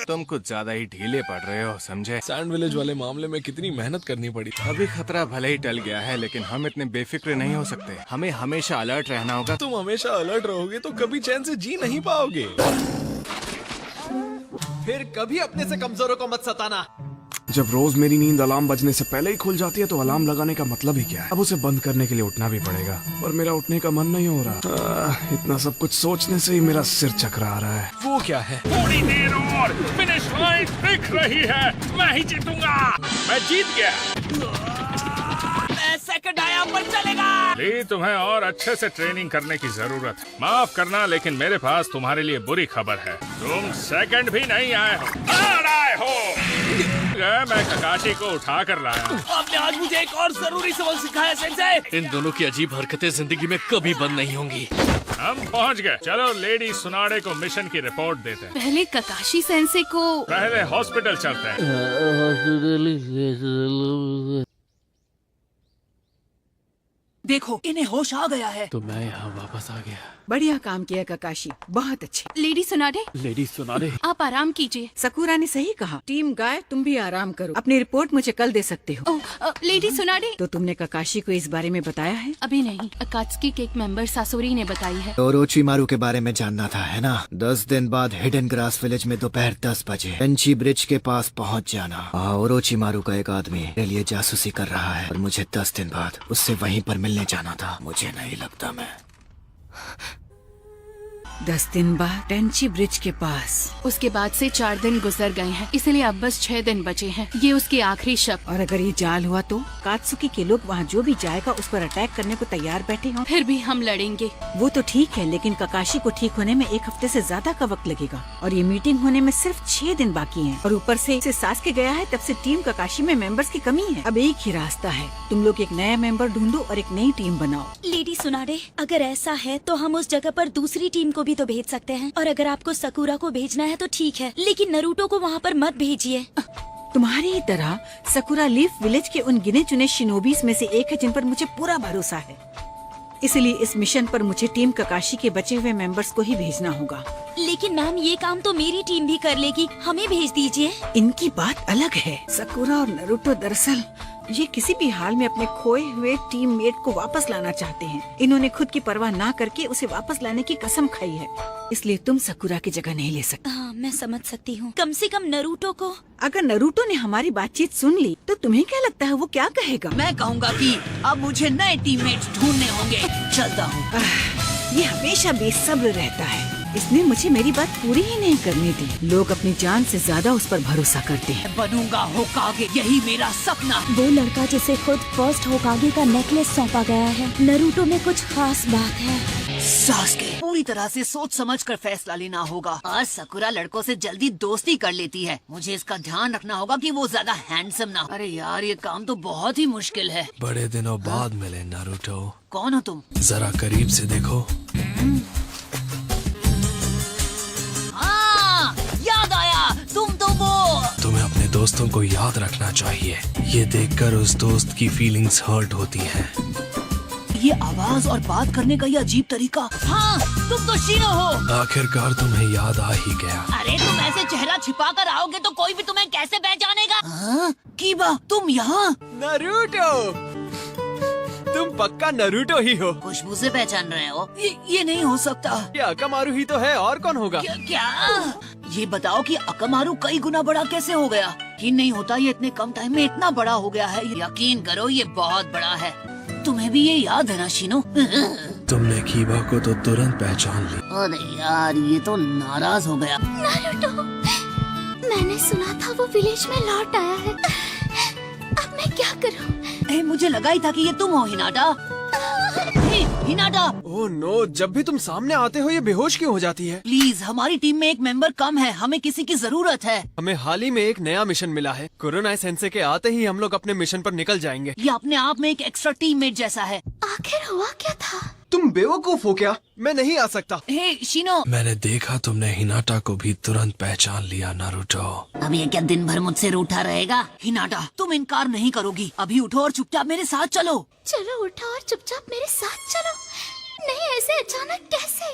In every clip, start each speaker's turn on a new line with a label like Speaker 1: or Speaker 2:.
Speaker 1: तुम कुछ ज्यादा ही ढीले पड़ रहे हो, समझे?
Speaker 2: सैंड विलेज वाले मामले में कितनी मेहनत करनी पड़ी।
Speaker 1: अभी खतरा भले ही टल गया है, लेकिन हम इतने बेफिक्र नहीं हो सकते। हमें हमेशा अलर्ट रहना होगा।
Speaker 2: तुम हमेशा अलर्ट रहोगे तो कभी चैन से जी नहीं पाओगे।
Speaker 3: फिर कभी अपने से कमजोरों को मत सताना।
Speaker 4: जब रोज मेरी नींद अलार्म बजने से पहले ही खुल जाती है तो अलार्म लगाने का मतलब ही क्या है? अब उसे बंद करने के लिए उठना भी पड़ेगा, और मेरा उठने का मन नहीं हो रहा। इतना सब कुछ सोचने से ही मेरा सिर चकरा रहा है।
Speaker 2: वो क्या है?
Speaker 5: थोड़ी देर और फिनिश लाइन दिख रही है। मैं ही जीतूंगा। मैं जीत गया।
Speaker 6: सेकंड आया पर चलेगा।
Speaker 5: ली, तुम्हें और अच्छे से ट्रेनिंग करने की जरूरत है। माफ करना, लेकिन मेरे पास तुम्हारे लिए बुरी खबर है। तुम सेकंड भी नहीं आए हो, हार आए हो। मैं ककाशी को उठा कर लाया।
Speaker 6: आपने आज मुझे एक और जरूरी सबक सिखाया सेंसे।
Speaker 7: इन दोनों की अजीब हरकतें जिंदगी में कभी बंद नहीं होंगी।
Speaker 5: हम पहुंच गए। चलो लेडी सुनाडे को मिशन की रिपोर्ट देते हैं।
Speaker 8: पहले ककाशी सेंसे को
Speaker 5: पहले हॉस्पिटल चलते हैं।
Speaker 6: देखो, इन्हें होश आ गया है।
Speaker 7: तो मैं यहाँ वापस आ गया।
Speaker 9: बढ़िया काम किया ककाशी, बहुत अच्छे।
Speaker 8: लेडी सुनाडे,
Speaker 7: लेडी सुनाडे,
Speaker 8: आप आराम कीजिए।
Speaker 9: सकूरा ने सही कहा। टीम गाय, तुम भी आराम करो। अपनी रिपोर्ट मुझे कल दे सकते हो।
Speaker 8: लेडी सुनाडे,
Speaker 9: तो तुमने ककाशी को इस बारे में बताया है?
Speaker 8: अभी नहीं। अकात्सुकी के एक मेंबर सासोरी ने बताई है।
Speaker 10: ओरोचिमारू के बारे में जानना था, है ना? 10 दिन बाद हिडन ग्रास विलेज में दोपहर 10 बजे पेंची ब्रिज के पास पहुंच जाना। ओरोचिमारू का एक आदमी मेरे लिए जासूसी कर रहा है और मुझे 10 दिन बाद उससे वहीं पर मिलने जाना था। मुझे नहीं लगता मैं
Speaker 9: 10 दिन बाद टेंची ब्रिज के पास।
Speaker 8: उसके बाद से 4 दिन गुजर गए हैं, इसलिए अब बस 6 दिन बचे हैं। ये उसके आखिरी शब्द।
Speaker 9: और अगर ये जाल हुआ तो कात्सुकी के लोग वहाँ जो भी जाएगा उस पर अटैक करने को तैयार बैठे हों।
Speaker 8: फिर भी हम लड़ेंगे।
Speaker 9: वो तो ठीक है, लेकिन ककाशी को ठीक होने में 1 हफ्ते से ज्यादा का वक्त लगेगा, और ये मीटिंग होने में सिर्फ 6 दिन बाकी है। और ऊपर से सास के गया है, तब से टीम ककाशी में मेंबर्स की कमी है। अब एक ही रास्ता है, तुम लोग एक नया मेंबर ढूंढो और एक नई टीम बनाओ।
Speaker 11: लेडी सुनाडे, अगर ऐसा है तो हम उस जगह पर दूसरी टीम को भी तो भेज सकते हैं। और अगर आपको सकूरा को भेजना है तो ठीक है, लेकिन नरूटो को वहाँ पर मत भेजिए।
Speaker 9: तुम्हारी ही तरह सकूरा लीफ विलेज के उन गिने चुने शिनोबीस में से एक है जिन पर मुझे पूरा भरोसा है। इसलिए इस मिशन पर मुझे टीम ककाशी के बचे हुए मेंबर्स को ही भेजना होगा।
Speaker 11: लेकिन मैम, ये काम तो मेरी टीम भी कर लेगी, हमें भेज दीजिए।
Speaker 9: इनकी बात अलग है। सकूरा और नरूटो दरअसल ये किसी भी हाल में अपने खोए हुए टीममेट को वापस लाना चाहते हैं। इन्होंने खुद की परवाह ना करके उसे वापस लाने की कसम खाई है, इसलिए तुम सकूरा की जगह नहीं ले सकते।
Speaker 11: हाँ, मैं समझ सकती हूँ। कम से कम नरूटो को।
Speaker 9: अगर नरूटो ने हमारी बातचीत सुन ली तो तुम्हें क्या लगता है वो क्या कहेगा?
Speaker 6: मैं कहूँगा कि अब मुझे नए टीममेट्स ढूंढने होंगे। चलता हूँ।
Speaker 9: ये हमेशा बेसब्र रहता है। इसने मुझे मेरी बात पूरी ही नहीं करने दी। लोग अपनी जान से ज्यादा उस पर भरोसा करते हैं।
Speaker 6: बनूंगा होकागे, यही मेरा सपना।
Speaker 11: वो लड़का जिसे खुद फर्स्ट होकागे का नेकलेस सौंपा गया है, नरूटो में कुछ खास बात है।
Speaker 6: सासके, पूरी तरह से सोच समझ कर फैसला लेना होगा। आज सकूरा लड़कों से जल्दी दोस्ती कर लेती है। मुझे इसका ध्यान रखना होगा कि वो ज्यादा हैंडसम ना। अरे यार, ये काम तो बहुत ही मुश्किल है।
Speaker 2: बड़े दिनों बाद मिले नारुतो।
Speaker 6: कौन हो तुम?
Speaker 2: जरा करीब से देखो।
Speaker 6: याद आया, तुम तो वो।
Speaker 2: तुम्हें अपने दोस्तों को याद रखना चाहिए। ये देखकर उस दोस्त की फीलिंग्स हर्ट होती हैं।
Speaker 6: ये आवाज और बात करने का ये अजीब तरीका। हाँ, तुम तो शीनो हो।
Speaker 2: आखिरकार तुम्हें याद आ ही गया।
Speaker 6: अरे तुम ऐसे चेहरा छिपा कर आओगे तो कोई भी तुम्हें कैसे पहचानेगा? हाँ? कीबा, तुम यहाँ?
Speaker 3: नरूटो, तुम पक्का नरूटो ही हो।
Speaker 6: खुशबू से पहचान रहे हो? ये नहीं हो सकता।
Speaker 3: ये अकामारू ही तो है, और कौन होगा?
Speaker 6: क्या? ये बताओ कि अकामारू कई गुना बड़ा कैसे हो गया? यकीन नहीं होता ये इतने कम टाइम में इतना बड़ा हो गया है। यकीन करो, ये बहुत बड़ा है। तुम्हें भी ये याद है ना शीनो?
Speaker 2: तुमने कीबा को तो तुरंत पहचान ली।
Speaker 6: अरे यार, ये तो नाराज हो गया।
Speaker 11: नारुतो, मैंने सुना था वो विलेज में लौट आया है। अब मैं क्या करूं?
Speaker 6: मुझे लगा ही था कि ये तुम हो हिनाटा। हिनाटा!
Speaker 3: ओह नो, जब भी तुम सामने आते हो ये बेहोश क्यों हो जाती है?
Speaker 6: प्लीज, हमारी टीम में एक मेंबर कम है, हमें किसी की जरूरत है।
Speaker 3: हमें हाल ही में एक नया मिशन मिला है। कुरोनाई सेंसे के आते ही हम लोग अपने मिशन पर निकल जाएंगे।
Speaker 6: ये अपने आप में एक एक्स्ट्रा टीममेट जैसा है।
Speaker 11: आखिर हुआ क्या था?
Speaker 3: तुम बेवकूफ हो क्या? मैं नहीं आ सकता।
Speaker 6: हे शीनो,
Speaker 2: मैंने देखा तुमने हिनाटा को भी तुरंत पहचान लिया नारुतो।
Speaker 6: अब ये क्या दिन भर मुझसे रूठा रहेगा? हिनाटा, तुम इनकार नहीं करोगी। अभी उठो और चुपचाप मेरे साथ चलो।
Speaker 11: चलो उठो और चुपचाप मेरे साथ चलो। नहीं, ऐसे अचानक कैसे?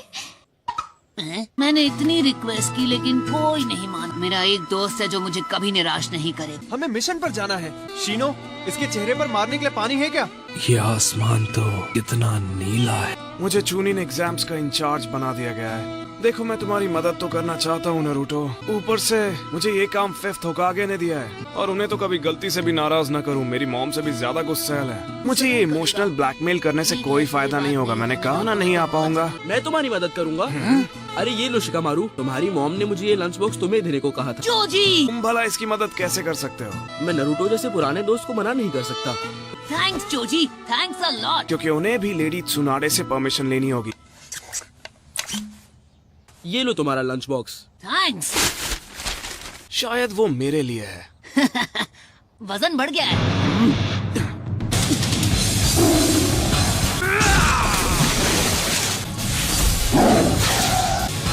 Speaker 6: मैंने इतनी रिक्वेस्ट की लेकिन कोई नहीं माना। मेरा एक दोस्त है जो मुझे कभी निराश नहीं करे।
Speaker 3: हमें मिशन पर जाना है। शीनो, इसके चेहरे पर मारने के लिए पानी है क्या?
Speaker 2: ये आसमान तो इतना नीला है।
Speaker 4: मुझे चूनिन एग्जाम्स का इंचार्ज बना दिया गया है। देखो मैं तुम्हारी मदद तो करना चाहता हूँ नारुतो, ऊपर से मुझे ये काम 5th होकागे ने दिया है और उन्हें तो कभी गलती से भी नाराज न करूँ। मेरी मॉम से भी ज्यादा गुस्सैल है। मुझे ये इमोशनल ब्लैकमेल करने से कोई फायदा नहीं होगा। मैंने कहा ना नहीं आ पाऊंगा।
Speaker 7: मैं तुम्हारी मदद करूंगा। अरे ये लो शिकामारू, तुम्हारी मॉम ने मुझे ये लंच बॉक्स तुम्हें देने को कहा था।
Speaker 6: जोजी,
Speaker 4: तुम भला इसकी मदद कैसे कर सकते हो?
Speaker 7: मैं नरूटो जैसे पुराने दोस्त को मना नहीं कर सकता।
Speaker 6: Thanks Joji, thanks a lot.
Speaker 4: क्योंकि उन्हें भी लेडी त्सुनाडे से परमिशन लेनी होगी।
Speaker 7: ये लो तुम्हारा लंच बॉक्स।
Speaker 6: थैंक्स।
Speaker 4: शायद वो मेरे लिए है।
Speaker 6: वजन बढ़ गया है।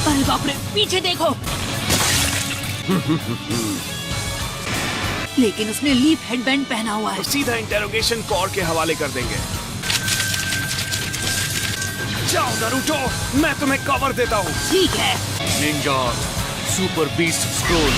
Speaker 6: अरे बाप रे, पीछे देखो। लेकिन उसने लीफ हेडबैंड पहना हुआ है।
Speaker 4: तो सीधा इंटेरोगेशन कोर के हवाले कर देंगे। जाओ नारुतो, मैं तुम्हें कवर देता हूँ।
Speaker 6: ठीक है।
Speaker 1: Ninja super beast scroll.